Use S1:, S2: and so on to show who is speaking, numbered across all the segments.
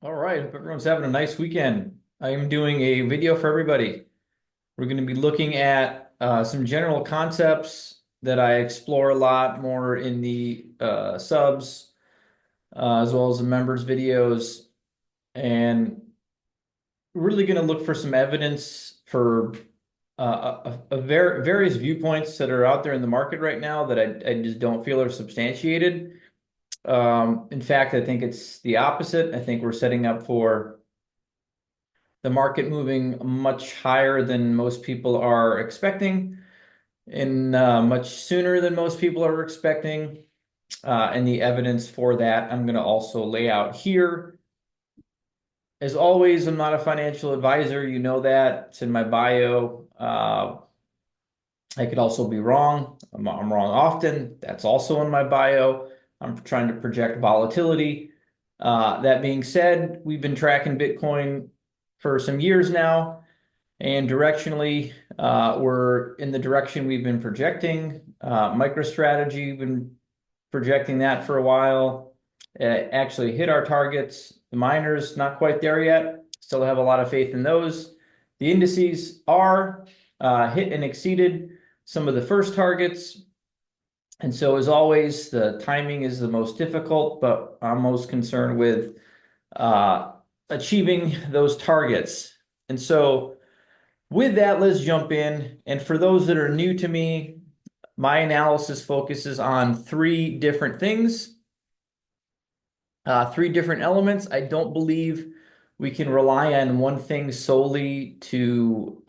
S1: All right, hope everyone's having a nice weekend. I am doing a video for everybody. We're going to be looking at some general concepts that I explore a lot more in the subs, as well as the members videos, and really going to look for some evidence for various viewpoints that are out there in the market right now that I just don't feel are substantiated. In fact, I think it's the opposite. I think we're setting up for the market moving much higher than most people are expecting and much sooner than most people are expecting. And the evidence for that I'm going to also lay out here. As always, I'm not a financial advisor. You know that. It's in my bio. I could also be wrong. I'm wrong often. That's also in my bio. I'm trying to project volatility. That being said, we've been tracking Bitcoin for some years now. And directionally, we're in the direction we've been projecting. MicroStrategy, we've been projecting that for a while. Actually hit our targets. The miners, not quite there yet. Still have a lot of faith in those. The indices are hit and exceeded some of the first targets. And so as always, the timing is the most difficult, but I'm most concerned with achieving those targets. And so with that, let's jump in. And for those that are new to me, my analysis focuses on three different things, three different elements. I don't believe we can rely on one thing solely to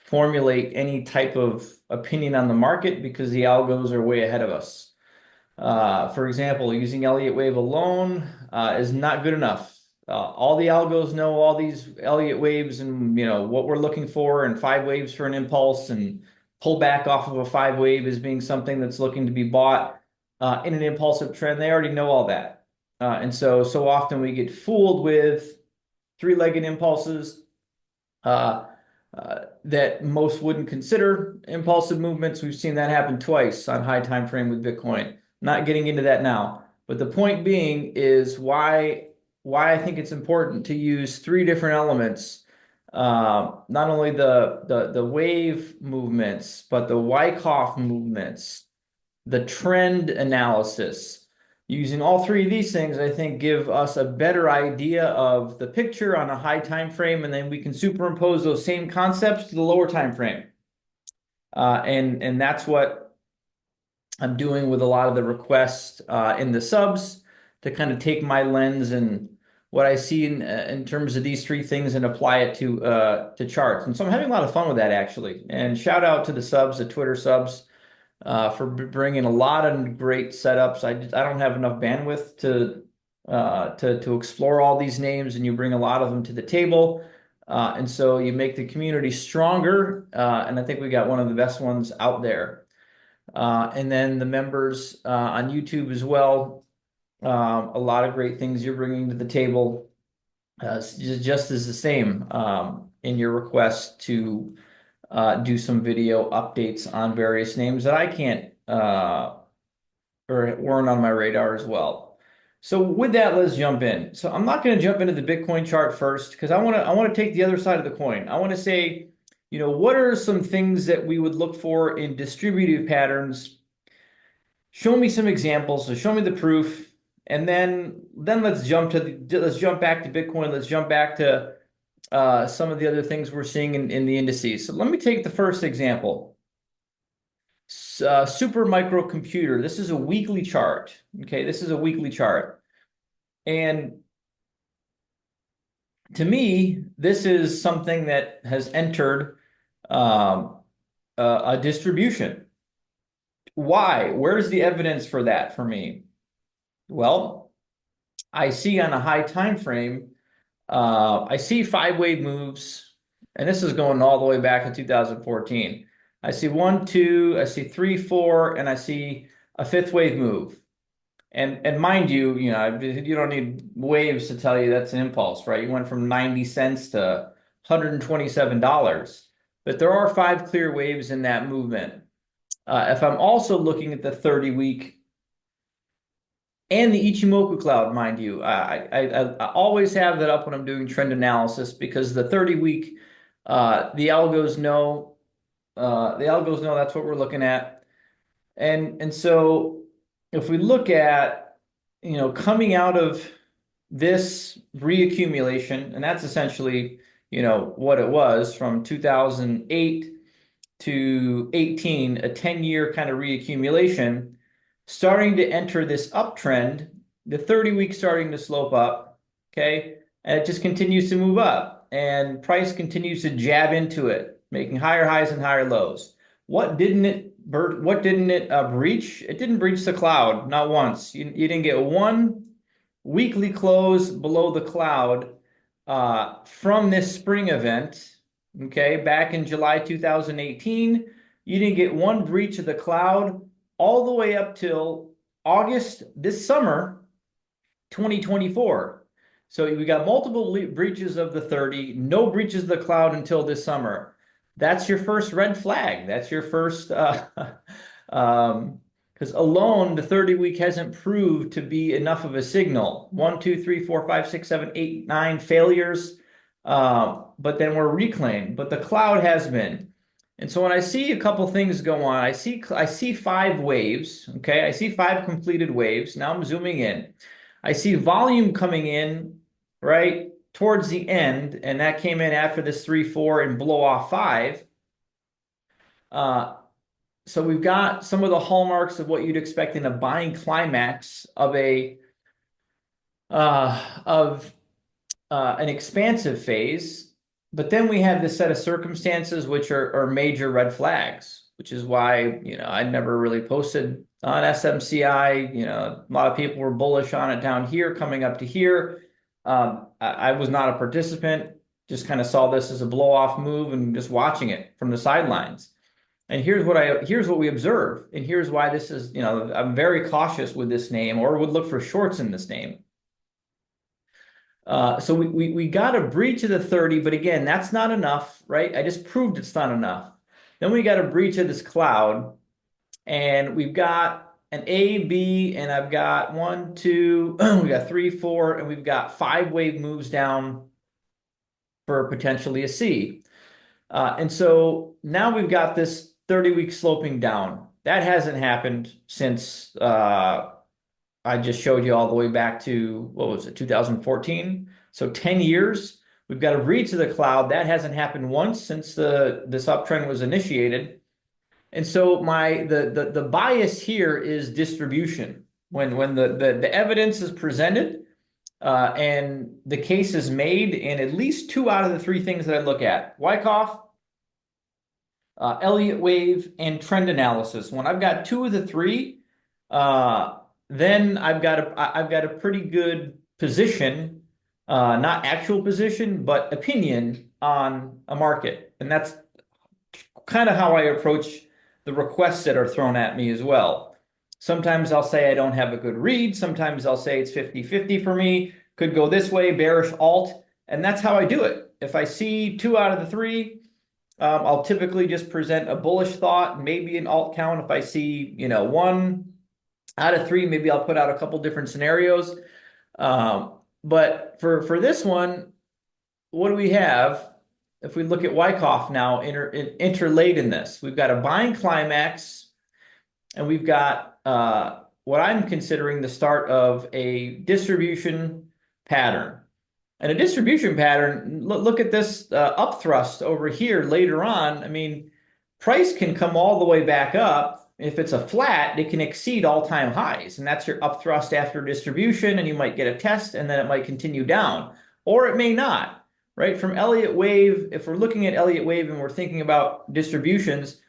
S1: formulate any type of opinion on the market because the algos are way ahead of us. For example, using Elliott Wave alone is not good enough. All the algos know all these Elliott waves and what we're looking for, and 5 waves for an impulse, and pull back off of a 5 wave as being something that's looking to be bought in an impulsive trend. They already know all that, and so often we get fooled with three-legged impulses that most wouldn't consider impulsive movements. We've seen that happen twice on high time frame with Bitcoin. Not getting into that now, but the point being is why I think it's important to use three different elements. Not only the wave movements, but the Wyckoff movements, the trend analysis. Using all three of these things, I think, give us a better idea of the picture on a high time frame, and then we can superimpose those same concepts to the lower time frame. And that's what I'm doing with a lot of the requests in the subs, to kind of take my lens and what I see in terms of these three things and apply it to charts. And so I'm having a lot of fun with that, actually. And shout out to the subs, the Twitter subs, for bringing a lot of great setups. I don't have enough bandwidth to explore all these names, and you bring a lot of them to the table. And so you make the community stronger, and I think we got one of the best ones out there. And then the members on YouTube as well. A lot of great things you're bringing to the table, just as the same in your request to do some video updates on various names that I can't or weren't on my radar as well. So with that, let's jump in. So I'm not going to jump into the Bitcoin chart first because I want to take the other side of the coin. I want to say, what are some things that we would look for in distributive patterns? Show me some examples. So show me the proof, and then let's jump back to Bitcoin. Let's jump back to some of the other things we're seeing in the indices. So let me take the first example. Super microcomputer. This is a weekly chart. Okay, this is a weekly chart. And to me, this is something that has entered a distribution. Why? Where's the evidence for that for me? Well, I see on a high time frame, I see 5 wave moves, and this is going all the way back in 2014. I see 1, 2, I see 3, 4, and I see a 5th wave move. And mind you, you don't need waves to tell you that's an impulse, right? You went from 90 cents to $127. But there are 5 clear waves in that movement. If I'm also looking at the 30-week and the Ichimoku cloud, mind you. I always have that up when I'm doing trend analysis because the 30-week, the algos know, that's what we're looking at. And so if we look at, coming out of this reaccumulation, and that's essentially, what it was from 2008 to 18, a 10-year kind of reaccumulation, starting to enter this uptrend, the 30-week starting to slope up, okay? And it just continues to move up, and price continues to jab into it, making higher highs and higher lows. What didn't it breach? It didn't breach the cloud, not once. You didn't get one weekly close below the cloud from this spring event, okay, back in July 2018. You didn't get one breach of the cloud all the way up till August this summer, 2024. So we got multiple breaches of the 30, no breaches of the cloud until this summer. That's your first red flag. That's your first, because alone the 30-week hasn't proved to be enough of a signal. 1, 2, 3, 4, 5, 6, 7, 8, 9 failures, but then we're reclaimed. But the cloud has been. And so when I see a couple things go on, I see 5 waves, okay? I see 5 completed waves. Now I'm zooming in. I see volume coming in, right, towards the end, and that came in after this 3, 4 and blow off 5. So we've got some of the hallmarks of what you'd expect in a buying climax of an expansive phase. But then we have this set of circumstances which are major red flags, which is why, I never really posted on SMCI. A lot of people were bullish on it down here, coming up to here. I was not a participant, just kind of saw this as a blow-off move and just watching it from the sidelines. And here's what we observe, and here's why this is, I'm very cautious with this name, or would look for shorts in this name. So we got a breach of the 30, but again, that's not enough, right? I just proved it's not enough. Then we got a breach of this cloud, and we've got an A, B, and I've got 1, 2, we got 3, 4, and we've got 5 wave moves down for potentially a C. And so now we've got this 30-week sloping down. That hasn't happened since I just showed you all the way back to, what was it, 2014? So 10 years. We've got a breach of the cloud. That hasn't happened once since this uptrend was initiated. And so the bias here is distribution. When the evidence is presented and the case is made in at least 2 out of the 3 things that I look at: Wyckoff, Elliott Wave, and trend analysis. When I've got 2 of the 3, then I've got a pretty good position, not actual position, but opinion on a market. And that's kind of how I approach the requests that are thrown at me as well. Sometimes I'll say I don't have a good read. Sometimes I'll say it's 50-50 for me. Could go this way, bearish alt. And that's how I do it. If I see 2 out of the 3, I'll typically just present a bullish thought, maybe an alt count. If I see, 1 out of 3, maybe I'll put out a couple different scenarios. But for this one, what do we have? If we look at Wyckoff now, interlaid in this, we've got a buying climax, and we've got what I'm considering the start of a distribution pattern. And a distribution pattern, look at this upthrust over here later on. I mean, price can come all the way back up. If it's a flat, it can exceed all-time highs, and that's your upthrust after distribution, and you might get a test, and then it might continue down, or it may not, right? From Elliott Wave, if we're looking at Elliott Wave and we're thinking about distributions,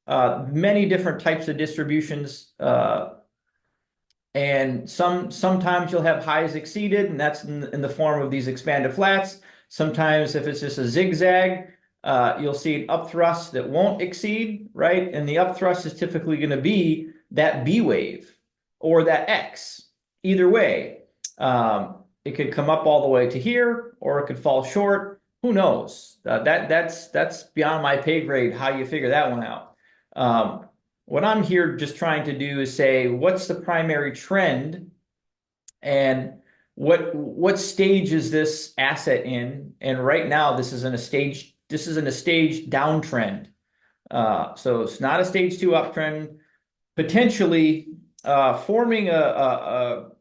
S1: many different types of distributions, and sometimes you'll have highs exceeded, and that's in the form of these expanded flats. Sometimes if it's just a zigzag, you'll see an upthrust that won't exceed, right? And the upthrust is typically going to be that B wave or that X. Either way, it could come up all the way to here, or it could fall short. Who knows? That's beyond my pay grade how you figure that one out. What I'm here just trying to do is say, what's the primary trend And what stage is this asset in? And right now, this is in a stage downtrend. So it's not a stage two uptrend. Potentially forming the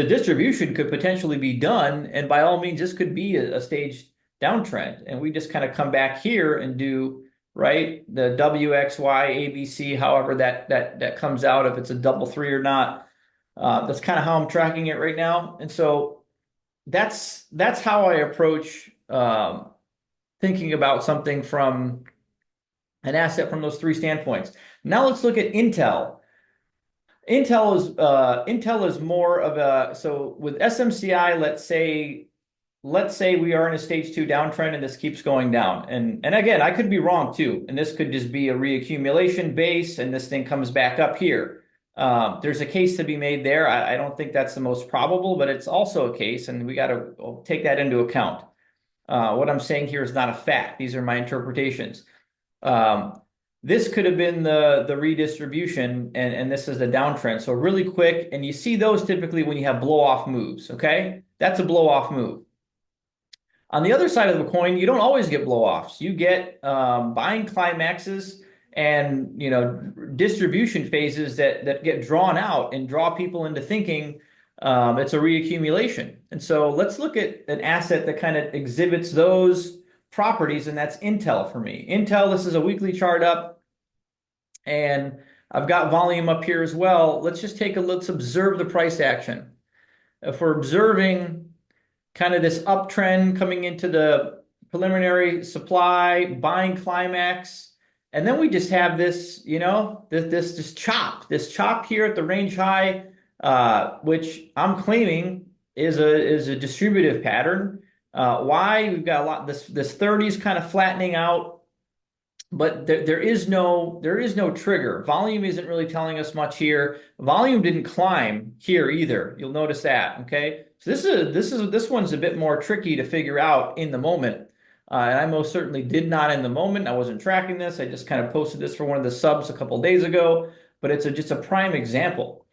S1: distribution could potentially be done, and by all means, this could be a stage downtrend, and we just kind of come back here and do right the WXY ABC, however that comes out, if it's a double three or not. That's kind of how I'm tracking it right now, and so that's how I approach thinking about something from an asset from those three standpoints. Now let's look at Intel. Intel is more of a, so with SMCI, let's say we are in a stage two downtrend and this keeps going down. And again, I could be wrong too. And this could just be a reaccumulation base and this thing comes back up here. There's a case to be made there. I don't think that's the most probable, but it's also a case, and we got to take that into account. What I'm saying here is not a fact. These are my interpretations. This could have been the redistribution, and this is the downtrend. So really quick, and you see those typically when you have blow-off moves, okay? That's a blow-off move. On the other side of the coin, you don't always get blow-offs. You get buying climaxes and distribution phases that get drawn out and draw people into thinking it's a reaccumulation. And so let's look at an asset that kind of exhibits those properties, and that's Intel for me. Intel, this is a weekly chart up, and I've got volume up here as well. Let's observe the price action. If we're observing kind of this uptrend coming into the preliminary supply, buying climax, and then we just have this, this chop here at the range high, which I'm claiming is a distributive pattern. Why? We've got a lot, this 30 is kind of flattening out, but there is no trigger. Volume isn't really telling us much here. Volume didn't climb here either. You'll notice that, okay? So this one's a bit more tricky to figure out in the moment. And I most certainly did not in the moment. I wasn't tracking this. I just kind of posted this for one of the subs a couple days ago, but it's just a prime example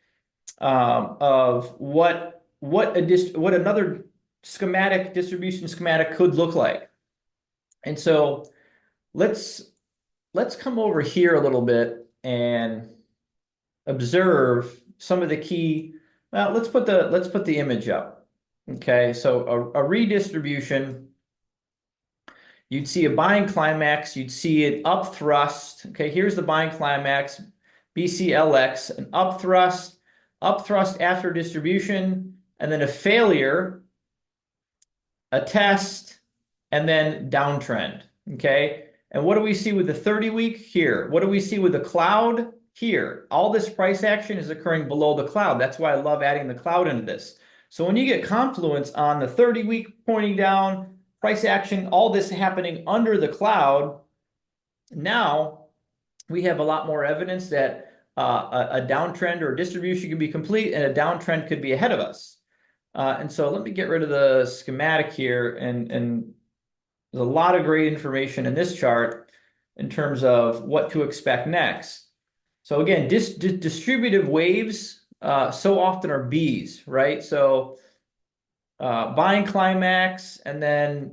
S1: of what another distribution schematic could look like. And so let's come over here a little bit and observe some of the key. Well, let's put the image up. Okay, so a redistribution. You'd see a buying climax. You'd see it up thrust. Okay, here's the buying climax, BCLX, an up thrust after distribution, and then a failure, a test, and then downtrend. Okay, and what do we see with the 30-week here? What do we see with the cloud here? All this price action is occurring below the cloud. That's why I love adding the cloud into this. So when you get confluence on the 30-week pointing down, price action, all this happening under the cloud, now we have a lot more evidence that a downtrend or a distribution can be complete and a downtrend could be ahead of us. And so let me get rid of the schematic here, and there's a lot of great information in this chart in terms of what to expect next. So again, distributive waves so often are Bs, right? So buying climax, and then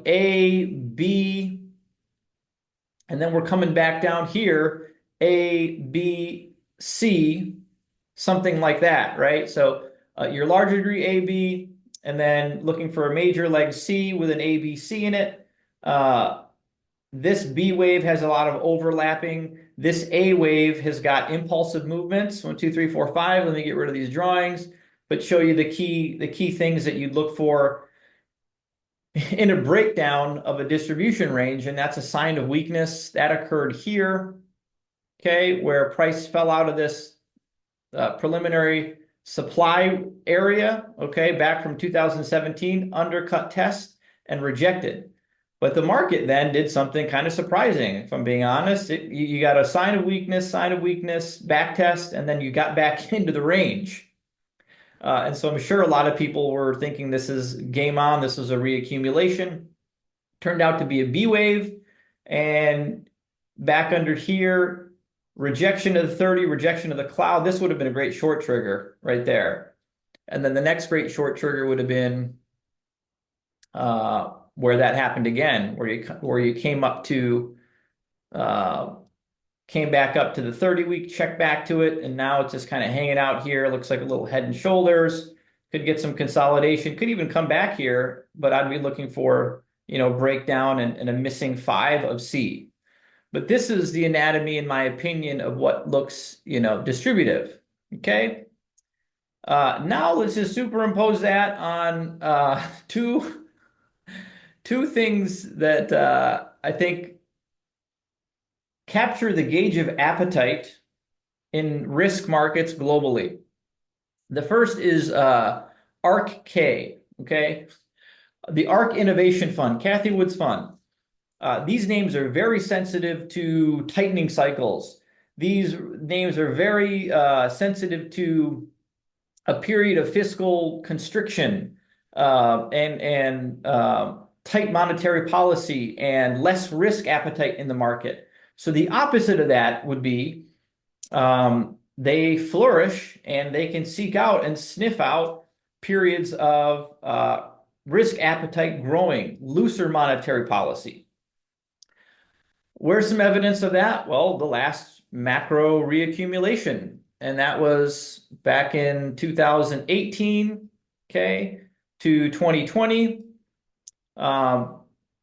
S1: A, B, and then we're coming back down here, A, B, C, something like that, right? So your larger degree A, B, and then looking for a major leg C with an A, B, C in it. This B wave has a lot of overlapping. This A wave has got impulsive movements, 1, 2, 3, 4, 5. Let me get rid of these drawings, but show you the key things that you'd look for in a breakdown of a distribution range, and that's a sign of weakness. That occurred here, okay, where price fell out of this preliminary supply area, okay, back from 2017, undercut test and rejected. But the market then did something kind of surprising, if I'm being honest. You got a sign of weakness, back test, and then you got back into the range. And so I'm sure a lot of people were thinking this is game on, this is a reaccumulation. Turned out to be a B wave, and back under here, rejection of the 30, rejection of the cloud. This would have been a great short trigger right there. And then the next great short trigger would have been where that happened again, where you came up to came back up to the 30-week, check back to it, and now it's just kind of hanging out here. It looks like a little head and shoulders. Could get some consolidation. Could even come back here, but I'd be looking for, breakdown and a missing 5 of C. But this is the anatomy, in my opinion, of what looks, distributive. Okay. Now let's just superimpose that on two things that I think capture the gauge of appetite in risk markets globally. The first is ARK-K, okay? The ARK Innovation Fund, Cathie Wood's fund. These names are very sensitive to tightening cycles. These names are very sensitive to a period of fiscal constriction and tight monetary policy and less risk appetite in the market. So the opposite of that would be they flourish and they can seek out and sniff out periods of risk appetite growing, looser monetary policy. Where's some evidence of that? Well, the last macro reaccumulation, and that was back in 2018, okay, to 2020.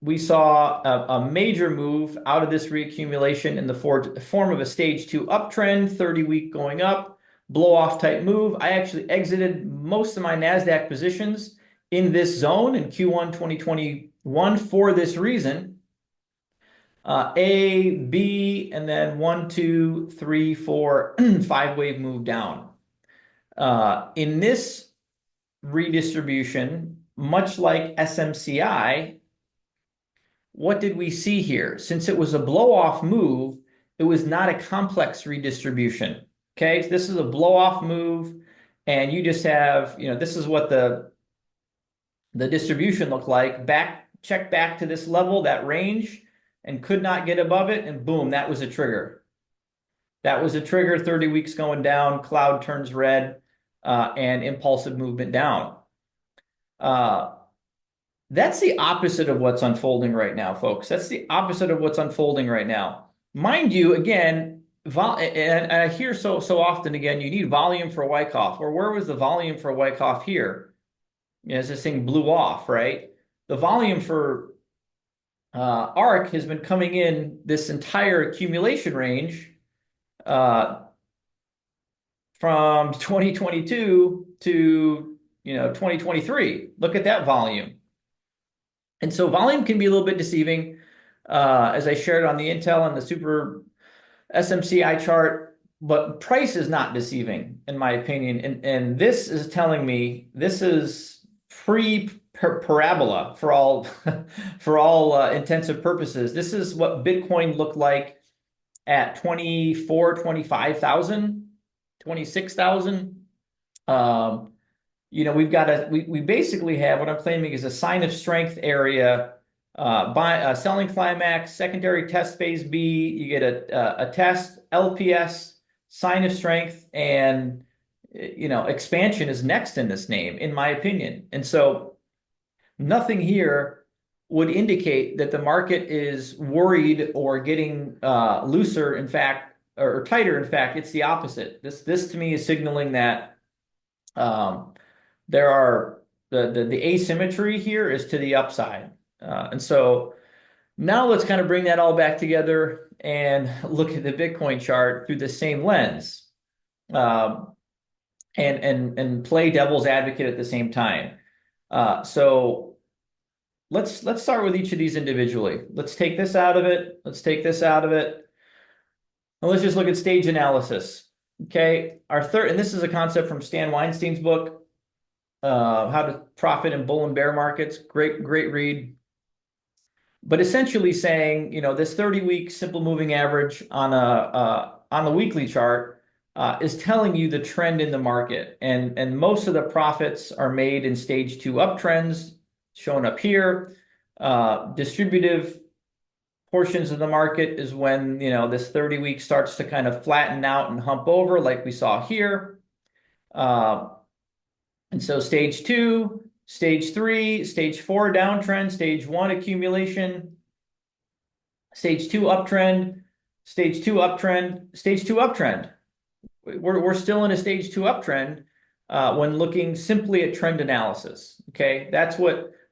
S1: We saw a major move out of this reaccumulation in the form of a stage 2 uptrend, 30-week going up, blow-off type move. I actually exited most of my NASDAQ positions in this zone in Q1 2021 for this reason. A, B, and then 1, 2, 3, 4, 5-wave move down. In this redistribution, much like SMCI, what did we see here? Since it was a blow-off move, it was not a complex redistribution. Okay, so this is a blow-off move, and you just have, this is what the distribution looked like. Check back to this level, that range, and could not get above it, and boom, that was a trigger. That was a trigger, 30 weeks going down, cloud turns red, and impulsive movement down. That's the opposite of what's unfolding right now, folks. That's the opposite of what's unfolding right now. Mind you, again, and I hear so often, again, you need volume for Wyckoff. Or where was the volume for Wyckoff here? As this thing blew off, right? The volume for ARK has been coming in this entire accumulation range from 2022 to 2023. Look at that volume. And so volume can be a little bit deceiving, as I shared on the Intel and the Super SMCI chart, but price is not deceiving, in my opinion. And this is telling me this is pre-parabola for all for all intensive purposes. This is what Bitcoin looked like at 25,000, 26,000. We've got we basically have what I'm claiming is a sign of strength area, selling climax, secondary test phase B. You get a test, LPS, sign of strength, and expansion is next in this name, in my opinion. And so nothing here would indicate that the market is worried or getting looser, in fact, or tighter. In fact, it's the opposite. This to me is signaling that there are the asymmetry here is to the upside. And so now let's kind of bring that all back together and look at the Bitcoin chart through the same lens, and play devil's advocate at the same time. So let's start with each of these individually. Let's take this out of it. Let's take this out of it. And let's just look at stage analysis. Okay, our third, and this is a concept from Stan Weinstein's book, How to Profit in Bull and Bear Markets. Great read. But essentially saying, this 30-week simple moving average on the weekly chart is telling you the trend in the market, and most of the profits are made in stage 2 uptrends, shown up here. Distributive portions of the market is when this 30-week starts to kind of flatten out and hump over, like we saw here. And so stage 2, stage 3, stage 4 downtrend, stage 1 accumulation, stage 2 uptrend, stage 2 uptrend, stage 2 uptrend. We're still in a stage 2 uptrend when looking simply at trend analysis. Okay,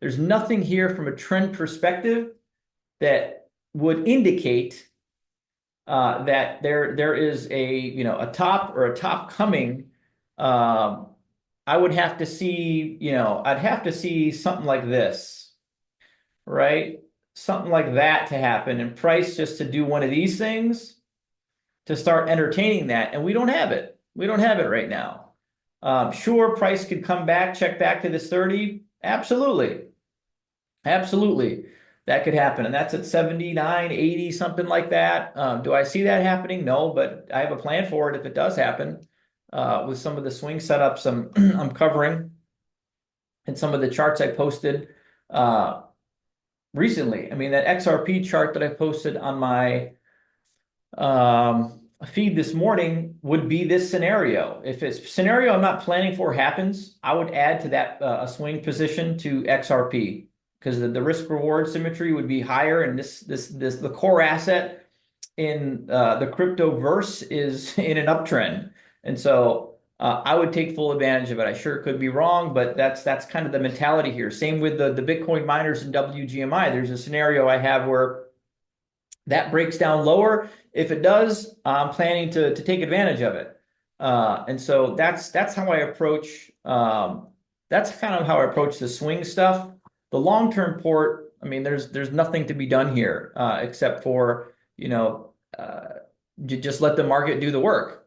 S1: there's nothing here from a trend perspective that would indicate that there is a top or a top coming. I would have to see, I'd have to see something like this, right? Something like that to happen, and price just to do one of these things to start entertaining that, and we don't have it. We don't have it right now. Sure, price could come back, check back to this 30. Absolutely. Absolutely. That could happen. And that's at 79, 80, something like that. Do I see that happening? No, but I have a plan for it if it does happen with some of the swing setups I'm covering and some of the charts I posted recently. I mean, that XRP chart that I posted on my feed this morning would be this scenario. If it's scenario I'm not planning for happens, I would add to that a swing position to XRP because the risk reward symmetry would be higher, and the core asset in the crypto verse is in an uptrend, and so I would take full advantage of it. I sure could be wrong, but that's kind of the mentality here. Same with the Bitcoin miners and WGMI. There's a scenario I have where that breaks down lower. If it does, I'm planning to take advantage of it. And so that's how I approach that's kind of how I approach the swing stuff. The long-term port, I mean, there's nothing to be done here except for, just let the market do the work.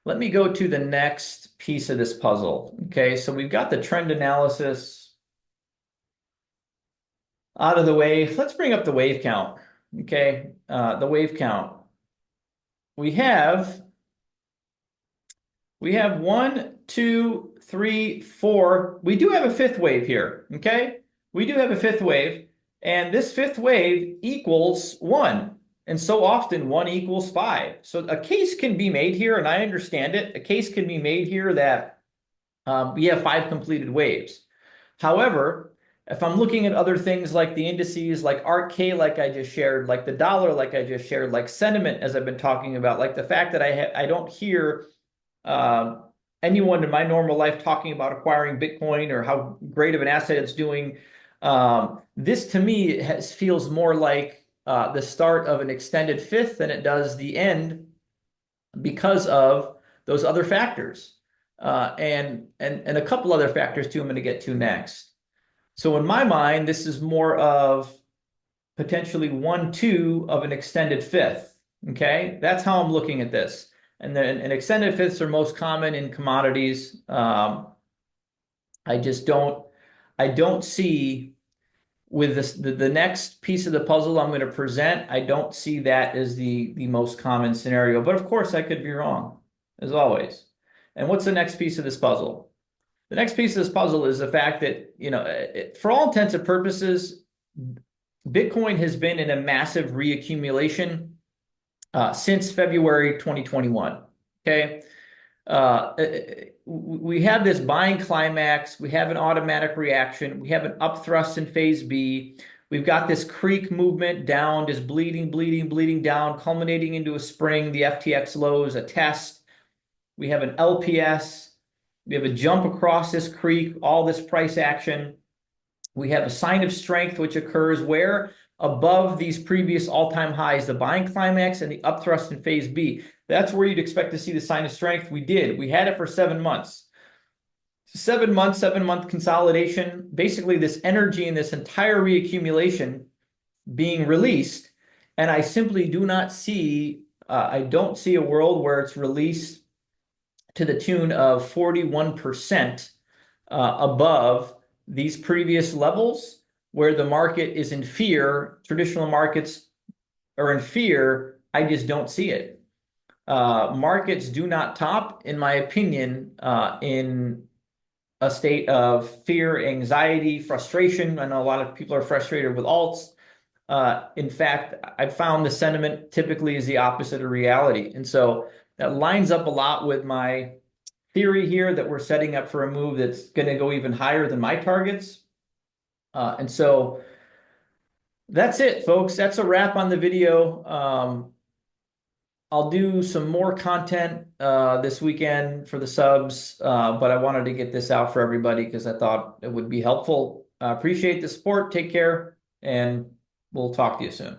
S1: Let me go to the next piece of this puzzle. Okay, so we've got the trend analysis out of the way. Let's bring up the wave count. Okay, the wave count. We have 1, 2, 3, 4. We do have a fifth wave here. Okay, we do have a fifth wave, and this fifth wave equals 1. And so often 1 equals 5. So a case can be made here, and I understand it. A case can be made here that we have 5 completed waves. However, if I'm looking at other things like the indices, like ARK, like I just shared, like the dollar, like I just shared, like sentiment, as I've been talking about, like the fact that I don't hear anyone in my normal life talking about acquiring Bitcoin or how great of an asset it's doing. This to me feels more like the start of an extended fifth than it does the end because of those other factors. And a couple other factors too I'm going to get to next. So in my mind, this is more of potentially 1, 2 of an extended fifth. Okay, that's how I'm looking at this. And then an extended fifths are most common in commodities. I don't see with this the next piece of the puzzle I'm going to present. I don't see that as the most common scenario. But of course, I could be wrong, as always. And what's the next piece of this puzzle? The next piece of this puzzle is the fact that, for all intents and purposes, Bitcoin has been in a massive reaccumulation since February 2021. Okay. We have this buying climax. We have an automatic reaction. We have an upthrust in phase B. We've got this creek movement down, just bleeding down, culminating into a spring. The FTX lows, a test. We have an LPS. We have a jump across this creek, all this price action. We have a sign of strength, which occurs where? Above these previous all-time highs, the buying climax and the upthrust in phase B. That's where you'd expect to see the sign of strength. We did. We had it for 7 months. 7 months, 7-month consolidation. Basically, this energy and this entire reaccumulation being released. And I simply do not see, I don't see a world where it's released to the tune of 41% above these previous levels where the market is in fear. Traditional markets are in fear. I just don't see it. Markets do not top, in my opinion, in a state of fear, anxiety, frustration. I know a lot of people are frustrated with alts. In fact, I've found the sentiment typically is the opposite of reality. And so that lines up a lot with my theory here that we're setting up for a move that's going to go even higher than my targets. And so that's it, folks. That's a wrap on the video. I'll do some more content this weekend for the subs, but I wanted to get this out for everybody because I thought it would be helpful. Appreciate the support. Take care, and we'll talk to you soon.